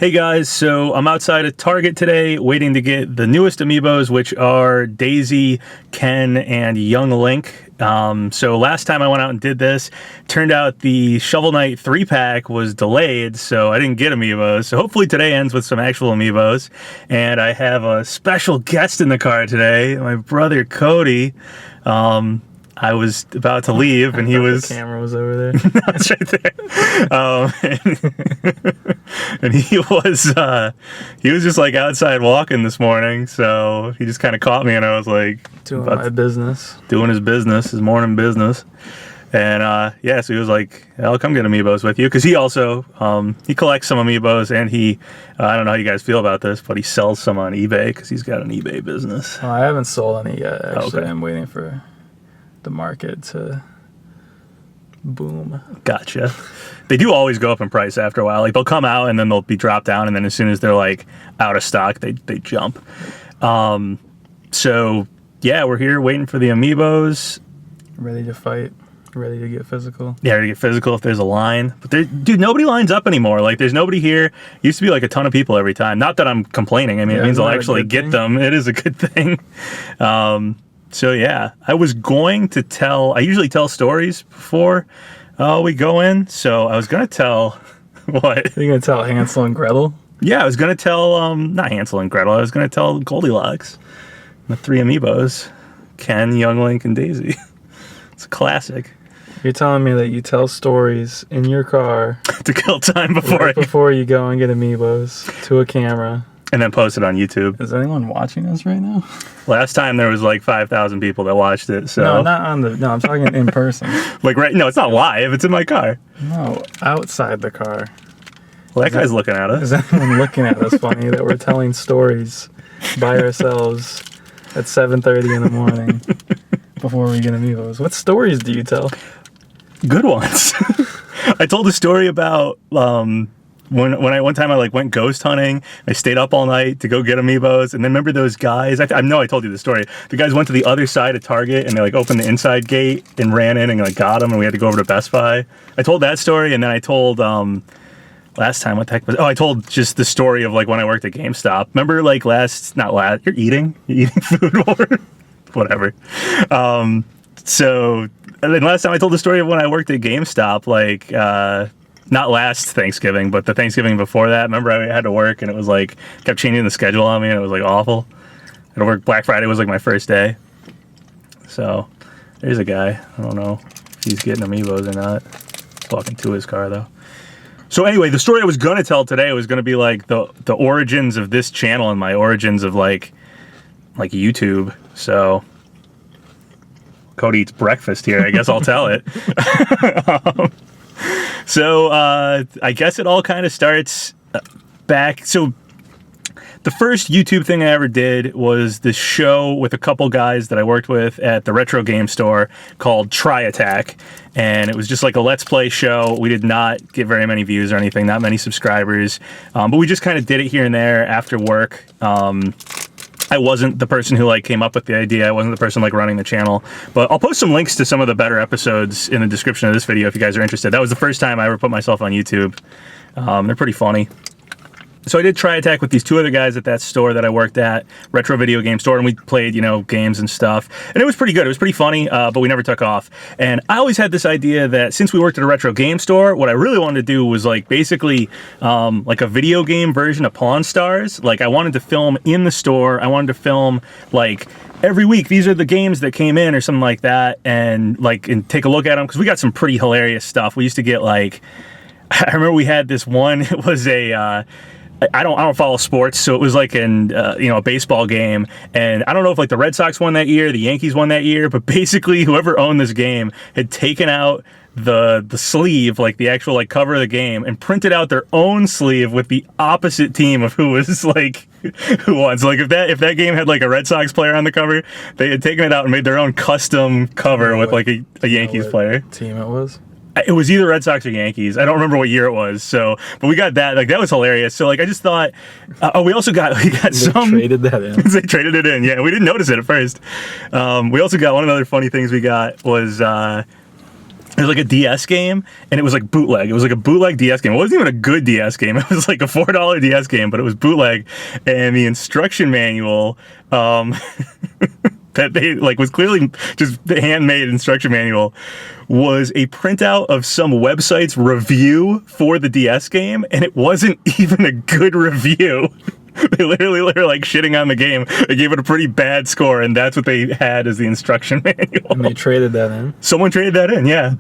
Hey guys, so I'm outside of Target today waiting to get the newest amiibos, which are Daisy, Ken, and Young Link. So last time I went out and did this, turned out the Shovel Knight 3-pack was delayed, so I didn't get amiibos. So hopefully today ends with some actual amiibos. And I have a special guest in the car today, my brother Cody. I was about to leave, and he was... The camera was over there. That's right there. And he was just like outside walking this morning, so he just kind of caught me, and I was like... Doing my business. Doing his business, his morning business. And so he was like, I'll come get amiibos with you, because he also, he collects some amiibos, and he, I don't know how you guys feel about this, but he sells some on eBay, because he's got an eBay business. Oh, I haven't sold any yet, actually. Okay. I'm waiting for the market to boom. Gotcha. They do always go up in price after a while. Like, they'll come out and then they'll be dropped down, and then as soon as they're like out of stock, they jump. So yeah, we're here waiting for the amiibos. Ready to fight. Ready to get physical. Yeah, ready to get physical if there's a line. But dude, nobody lines up anymore. Like, there's nobody here. Used to be like a ton of people every time. Not that I'm complaining. I mean, it means I'll actually get them. It is a good thing. So yeah, I was going to tell, I usually tell stories before we go in, so I was going to tell, what? Are you going to tell Hansel and Gretel? Yeah, I was going to tell, not Hansel and Gretel, I was going to tell Goldilocks, the 3 amiibos, Ken, Young Link, and Daisy. It's a classic. You're telling me that you tell stories in your car to kill time before you go and get amiibos to a camera. And then post it on YouTube. Is anyone watching us right now? Last time there was like 5,000 people that watched it. So no, not on the. No, I'm talking in person. Like no, it's not live. It's in my car. No, outside the car. Well, that guy's looking at us. Is anyone looking at us funny that we're telling stories by ourselves at 7:30 in the morning before we get amiibos? What stories do you tell? Good ones. I told a story about one time I went ghost hunting. I stayed up all night to go get amiibos, and then remember those guys? I know I told you the story. The guys went to the other side of Target and they opened the inside gate and ran in and got them, and we had to go over to Best Buy. I told that story, and then I told last time what the heck was? Oh, I told just the story of when I worked at GameStop. Remember you're eating food or whatever. So and then last time I told the story of when I worked at GameStop, not last Thanksgiving, but the Thanksgiving before that. Remember, I had to work, and it was kept changing the schedule on me, and it was awful. I had to work. Black Friday was my first day. So there's a guy. I don't know if he's getting amiibos or not. Walking to his car though. So anyway, the story I was gonna tell today was gonna be the origins of this channel and my origins of YouTube. So Cody eats breakfast here. I guess I'll tell it. So I guess it all kind of starts back. So the first YouTube thing I ever did was this show with a couple guys that I worked with at the retro game store called Try Attack. And it was just a Let's Play show. We did not get very many views or anything, not many subscribers. But we just kind of did it here and there after work. I wasn't the person who came up with the idea. I wasn't the person running the channel. But I'll post some links to some of the better episodes in the description of this video if you guys are interested. That was the first time I ever put myself on YouTube. They're pretty funny. So I did Try Attack with these 2 other guys at that store that I worked at, retro video game store, and we played, games and stuff. And it was pretty good. It was pretty funny, but we never took off. And I always had this idea that since we worked at a retro game store, what I really wanted to do was basically a video game version of Pawn Stars. I wanted to film in the store. I wanted to film every week, these are the games that came in or something like that, and take a look at them, because we got some pretty hilarious stuff. We used to get I remember we had this one. It was a I don't follow sports, so it was a baseball game, and I don't know if the Red Sox won that year, the Yankees won that year, but basically whoever owned this game had taken out the sleeve, the actual cover of the game, and printed out their own sleeve with the opposite team of who was who won. So if that game had a Red Sox player on the cover, they had taken it out and made their own custom cover with a Yankees player. Team it was? It was either Red Sox or Yankees. I don't remember what year it was. So, but we got that. That was hilarious. So, I just thought. We also got some. They traded that in. They traded it in. Yeah, we didn't notice it at first. We also got one of the other funny things we got was It was like a DS game, and it was like bootleg. It was like a bootleg DS game. It wasn't even a good DS game. It was like a $4 DS game, but it was bootleg. And the instruction manual that they like was clearly just the handmade instruction manual was a printout of some website's review for the DS game, and it wasn't even a good review. They literally were like shitting on the game. They gave it a pretty bad score, and that's what they had as the instruction manual. And they traded that in. Someone traded that in, yeah.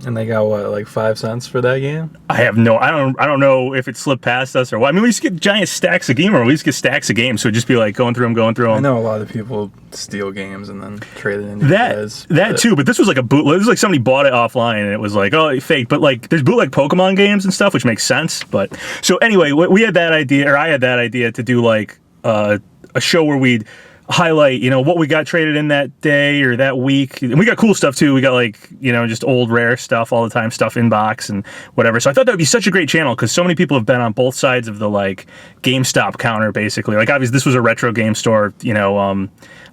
And they got what, like 5 cents for that game? I don't know if it slipped past us or what. I mean, we used to get giant stacks of gamer. We used to get stacks of games, so it'd just be like going through them. I know a lot of people steal games and then trade it into that too, but this was like a bootleg. This was like somebody bought it offline and it was like, oh, fake. But like, there's bootleg Pokemon games and stuff, which makes sense. But so anyway, we had that idea, or I had that idea to do like a show where we'd highlight, what we got traded in that day or that week. And we got cool stuff too. We got like, just old rare stuff all the time, stuff inbox and whatever. So I thought that would be such a great channel because so many people have been on both sides of the like GameStop counter basically. Like obviously this was a retro game store,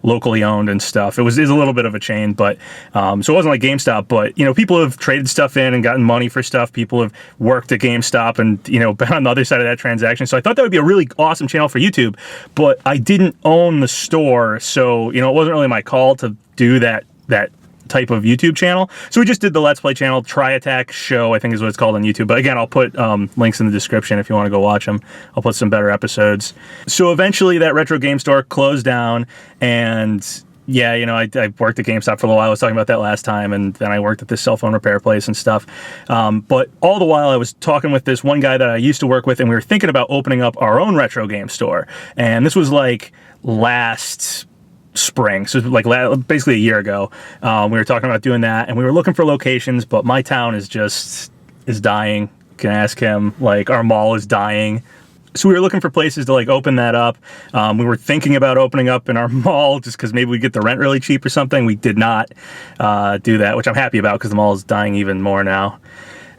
locally owned and stuff. It was a little bit of a chain, but so it wasn't like GameStop, but people have traded stuff in and gotten money for stuff. People have worked at GameStop and been on the other side of that transaction. So I thought that would be a really awesome channel for YouTube, but I didn't own the store, so it wasn't really my call to do that type of YouTube channel. So we just did the Let's Play channel, Tri Attack Show, I think is what it's called on YouTube. But again, I'll put links in the description if you want to go watch them. I'll put some better episodes. So eventually that retro game store closed down, and yeah, I worked at GameStop for a little while. I was talking about that last time, and then I worked at this cell phone repair place and stuff. But all the while I was talking with this one guy that I used to work with, and we were thinking about opening up our own retro game store. And this was like last spring, so like basically a year ago. We were talking about doing that, and we were looking for locations, but my town is dying. You can ask him. Like, our mall is dying. So we were looking for places to like open that up. We were thinking about opening up in our mall just because maybe we get the rent really cheap or something. We did not do that, which I'm happy about because the mall is dying even more now.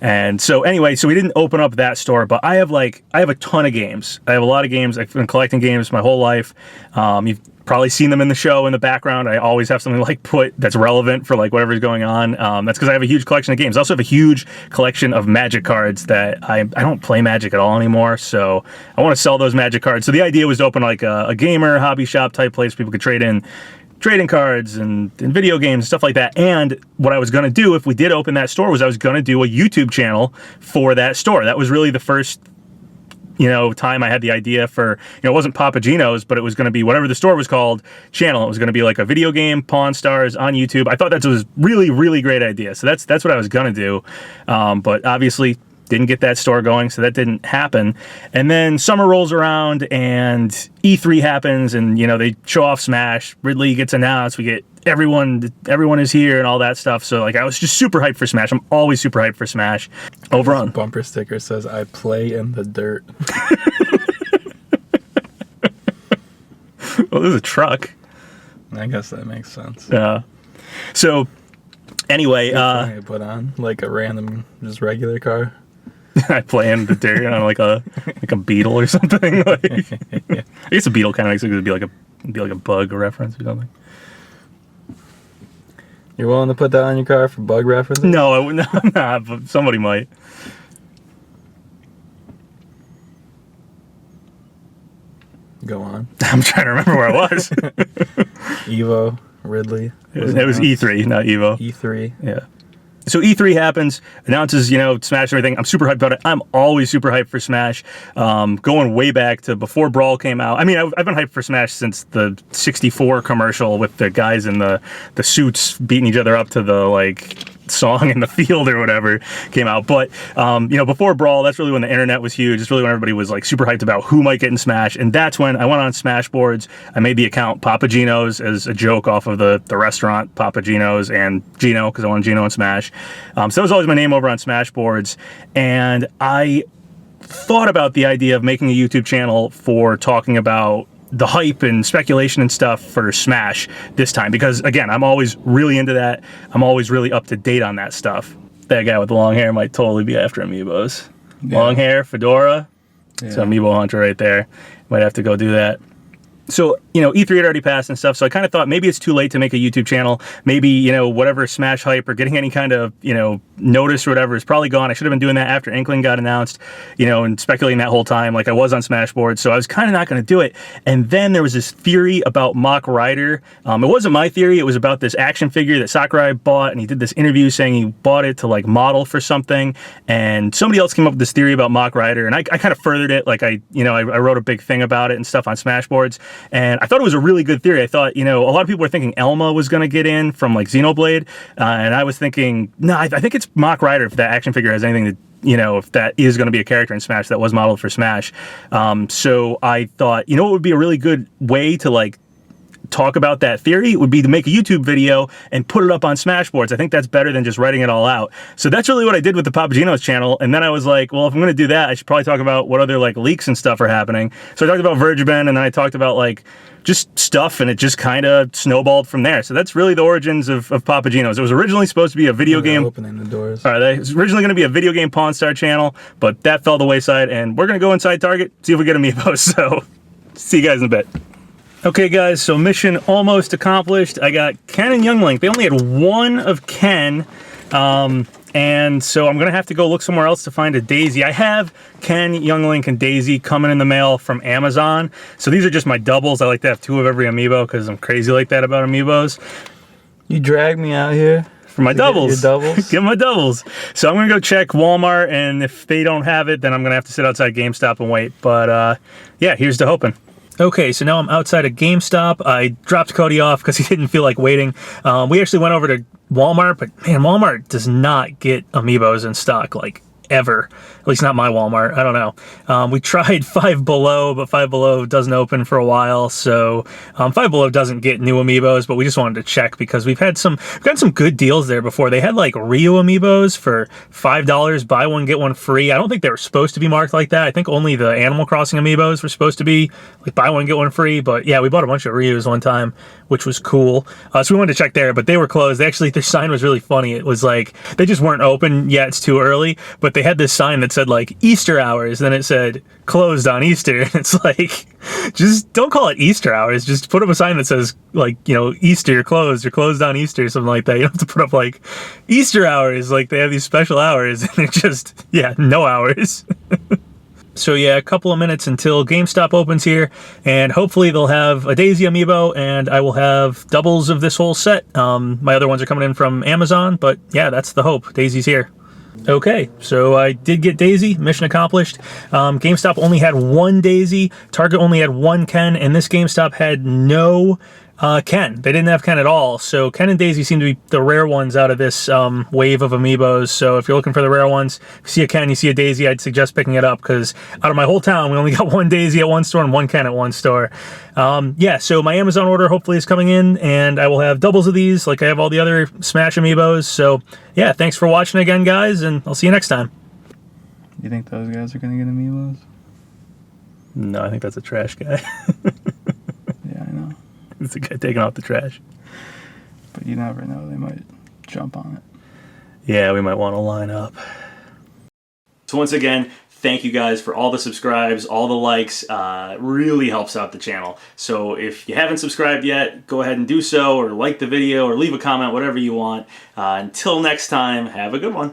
And so anyway, so we didn't open up that store, but I have a ton of games. I have a lot of games. I've been collecting games my whole life. You've probably seen them in the show in the background. I always have something like put that's relevant for like whatever's going on. That's because I have a huge collection of games. I also have a huge collection of Magic cards that I don't play Magic at all anymore. So I want to sell those Magic cards. So the idea was to open like a gamer hobby shop type place people could trade in trading cards and video games and stuff like that. And what I was going to do if we did open that store was I was going to do a YouTube channel for that store. That was really the first time I had the idea for, it wasn't Papa Gino's, but it was going to be whatever the store was called channel. It was going to be like a video game Pawn Stars on YouTube. I thought that was really, really great idea. So that's what I was going to do. But obviously didn't get that store going, so that didn't happen. And then summer rolls around and E3 happens, and they show off Smash. Ridley gets announced. We get everyone is here and all that stuff. So like I was just super hyped for Smash. I'm always super hyped for Smash. Over on bumper sticker says I play in the dirt. Well, there's a truck. I guess that makes sense. Yeah. So anyway, I put on like a random just regular car. I play in the dirt on like a beetle or something. Like, yeah. I guess a beetle kind of makes it be like a bug reference or something. You're willing to put that on your car for bug references? No, I wouldn't. I'm not, but somebody might. Go on. I'm trying to remember where I was. Evo, Ridley. It was E3, not Evo. E3. Yeah. So E3 happens, announces, Smash and everything. I'm super hyped about it. I'm always super hyped for Smash. Going way back to before Brawl came out. I mean, I've been hyped for Smash since the 64 commercial with the guys in the suits beating each other up to the, like, song in the field or whatever came out. But, before Brawl, that's really when the internet was huge. It's really when everybody was, like, super hyped about who might get in Smash. And that's when I went on Smashboards. I made the account Papa Gino's as a joke off of the restaurant Papa Gino's and Gino, because I wanted Gino in Smash. So that was always my name over on Smashboards. And I thought about the idea of making a YouTube channel for talking about the hype and speculation and stuff for Smash this time, because again, I'm always really into that. I'm always really up to date on that stuff. That guy with the long hair might totally be after Amiibos. Yeah. Long hair, fedora. Yeah. It's an Amiibo hunter right there. Might have to go do that. So, you know, E3 had already passed and stuff, so I kind of thought maybe it's too late to make a YouTube channel. Maybe, you know, whatever Smash hype or getting any kind of, you know, notice or whatever is probably gone. I should have been doing that after Inkling got announced, you know, and speculating that whole time like I was on Smashboard, so I was kind of not going to do it. And then there was this theory about Mach Rider. It wasn't my theory, it was about this action figure that Sakurai bought, and he did this interview saying he bought it to like model for something, and somebody else came up with this theory about Mach Rider, and I kind of furthered it, like I wrote a big thing about it and stuff on Smashboards. And I thought it was a really good theory. I thought, you know, a lot of people were thinking Elma was going to get in from like Xenoblade. And I was thinking, no, I think it's Mach Rider if that action figure has anything to, you know, if that is going to be a character in Smash that was modeled for Smash. So I thought, you know, it would be a really good way to like talk about that theory would be to make a YouTube video and put it up on Smashboards. I think that's better than just writing it all out. So that's really what I did with the Papagenos channel. And then I was like, well, if I'm going to do that, I should probably talk about what other like leaks and stuff are happening. So I talked about Vergeben, and then I talked about like just stuff, and it just kind of snowballed from there. So that's really the origins of Papagenos. It was originally supposed to be a video game. Opening the doors. All right, it was originally going to be a video game Pawn Star channel, but that fell to the wayside, and we're going to go inside Target, see if we get amiibos. So see you guys in a bit. Okay guys, so mission almost accomplished. I got Ken and Young Link. They only had one of Ken, and so I'm gonna have to go look somewhere else to find a Daisy. I have Ken, Young Link, and Daisy coming in the mail from Amazon. So these are just my doubles. I like to have 2 of every amiibo because I'm crazy like that about amiibos. You dragged me out here for my doubles. Your doubles? Get my doubles. So I'm gonna go check Walmart, and if they don't have it, then I'm gonna have to sit outside GameStop and wait. But yeah, here's to hoping. Okay, so now I'm outside of GameStop. I dropped Cody off because he didn't feel like waiting. We actually went over to Walmart, but man, Walmart does not get amiibos in stock, like, ever. At least not my Walmart. I don't know. We tried Five Below, but Five Below doesn't open for a while, so Five Below doesn't get new amiibos, but we just wanted to check because we've got some good deals there before. They had like Ryu amiibos for $5, buy one get one free. I don't think they were supposed to be marked like that. I think only the Animal Crossing amiibos were supposed to be like buy one get one free. But yeah, we bought a bunch of Ryus one time, which was cool. So we wanted to check there, but they were closed. Actually, their sign was really funny. It was like they just weren't open yet. It's too early, but they had this sign that said like Easter hours, then it said closed on Easter. And it's like, just don't call it Easter hours, just put up a sign that says like, you know, Easter closed or closed on Easter or something like that. You don't have to put up like Easter hours, like they have these special hours, and they're just, yeah, no hours. So yeah, a couple of minutes until GameStop opens here, and hopefully they'll have a Daisy amiibo, and I will have doubles of this whole set. My other ones are coming in from Amazon, but yeah, that's the hope. Daisy's here. Okay, so I did get Daisy, mission accomplished. GameStop only had one Daisy, Target only had one Ken, and this GameStop had no Ken. They didn't have Ken at all, so Ken and Daisy seem to be the rare ones out of this wave of amiibos. So if you're looking for the rare ones, if you see a Ken, you see a Daisy, I'd suggest picking it up, because out of my whole town, we only got one Daisy at one store and one Ken at one store. Yeah, so my Amazon order hopefully is coming in, and I will have doubles of these like I have all the other Smash amiibos. So yeah, thanks for watching again, guys, and I'll see you next time. You think those guys are gonna get amiibos? No, I think that's a trash guy. Yeah, I know. It's the guy taking out the trash. But you never know, they might jump on it. Yeah, we might want to line up. So once again, thank you guys for all the subscribes, all the likes. It really helps out the channel. So if you haven't subscribed yet, go ahead and do so, or like the video, or leave a comment, whatever you want. Until next time, have a good one.